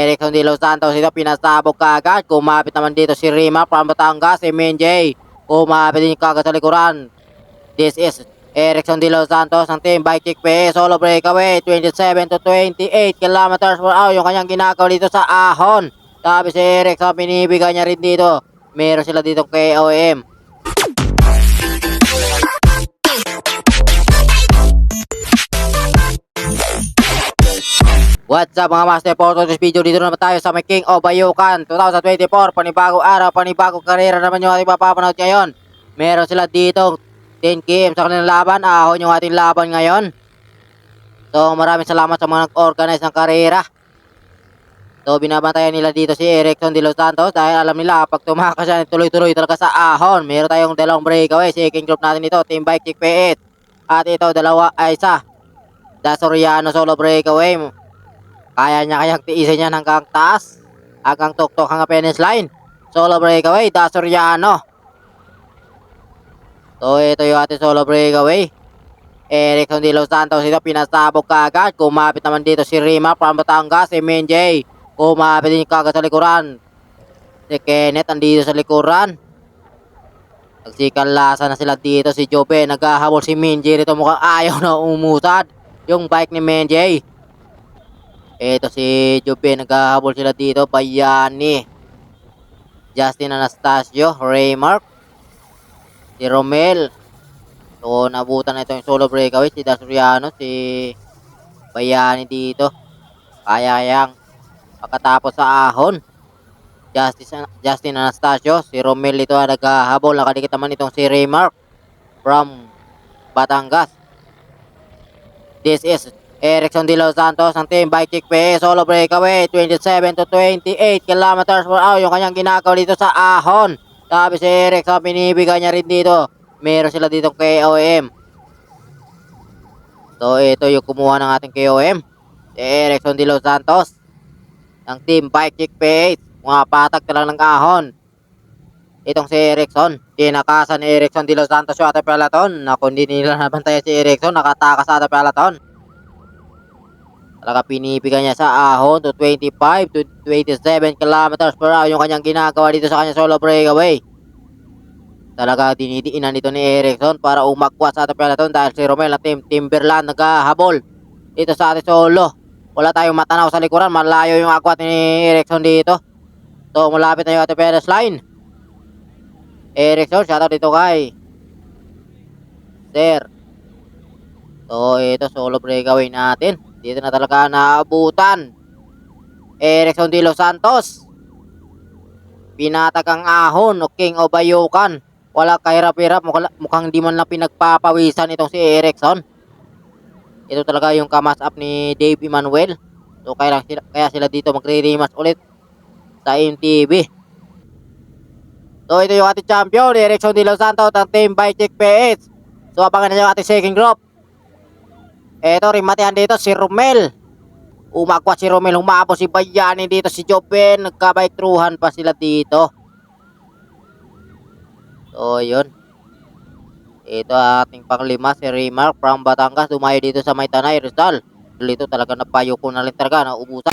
Erickson de los Santos, ito pinasabog kaagad. Kumapit naman dito si Rima from Batangas, si Minjay. Kumapit din kagad sa likuran. This is Erickson de los Santos ng Team Bike Kick PE. Solo breakaway, 27 to 28 kilometers per hour. Yung kanyang ginagawa dito sa ahon. Sabi si Erickson, pinibigay niya rin dito. Meron sila dito KOM. What's up mga master, for today's video dito naman tayo sa may King of Bayucan 2024. Panibagong araw, panibagong karera naman yung ating mapapanood ngayon. Meron sila dito 10 km sa kanilang laban. Ahon yung ating laban ngayon. So maraming salamat sa mga nag-organize ng karera. So binabantayan nila dito si Erickson de los Santos dahil alam nila pag tumakas yan tuloy-tuloy talaga sa ahon. Meron tayong dalawang breakaway. Second group natin ito, Team Bike Kick PE. At ito dalawa ay isa Dasoriano solo breakaway. Kaya niya kayang tiisin yan hanggang taas, hanggang tuktok, hanggang finish line. Solo breakaway, Dasoriano. So ito yung ating solo breakaway. Erickson de los Santos, ito pinasabog kaagad. Kumapit naman dito si Rima from Batangas, si Minjay. Kumapit din kagad sa likuran. Si Kenneth andito sa likuran. Nagsikalasa na sila dito. Si Jobe naghahabol si Minjay. Dito mukhang ayaw na umusad yung bike ni Minjay. Ito si Jobe, naghahabol sila dito. Bayani, Justin Anastasio, Raymark, si Romel. So nabutan na ito yung solo breakaway. Si Dasoriano, si Bayani dito. Kaya pagkatapos sa ahon. Justin Anastasio, si Romel ito naghahabol. Nakadikit naman itong si Raymark from Batangas. This is Erickson de los Santos ng Team Bike Kick PE. Solo breakaway, 27 to 28 kilometers per hour. Yung kanyang ginagawa dito sa ahon. Sabi si Erickson, pinibigay niya rin dito. Meron sila dito KOM. So ito yung kumuha ng ating KOM, si Erickson de los Santos ng Team Bike Kick PE. Mga patag ka lang ng ahon. Itong si Erickson, kinakasan ni Erickson de los Santos yung ating peloton. Naku, hindi nila nabantayan si Erickson. Nakatakas sa ating peloton. Talaga pinipigay niya sa ahon to 25 to 27 kilometers per hour yung kanyang ginagawa dito sa kanyang solo breakaway. Talaga dinidiinan dito ni Erickson para umakwat sa ating peloton dahil si Romel ng Team Timberland naghahabol dito sa ating solo. Wala tayong matanaw sa likuran, malayo yung akwat ni Erickson dito. So malapit na yung ating finish line. Erickson, shoutout dito kay Sir. So ito solo breakaway natin. Dito na talaga naabutan. Erickson de los Santos. Pinatag ang ahon o King of Bayucan. Wala kahirap-hirap. Mukhang di man lang pinagpapawisan itong si Erickson. Ito talaga yung kamas up ni Dave Emanuel. So kaya sila dito magre-rematch ulit sa MTV. So ito yung ating champion, Erickson de los Santos ng Team Bike Kick PE. So abangan na yung ating second group. Eto rin matihan dito si Romel. Umakwat si Romel, humabos si Bayani dito, si Joben. Nagkabike-truhan pa sila dito. So yun. Ito ating panglima, si Raymark from Batangas. Dumayo dito sa Maytanay, Rizal. Dito talaga napayo ko na rin talaga, naubusan.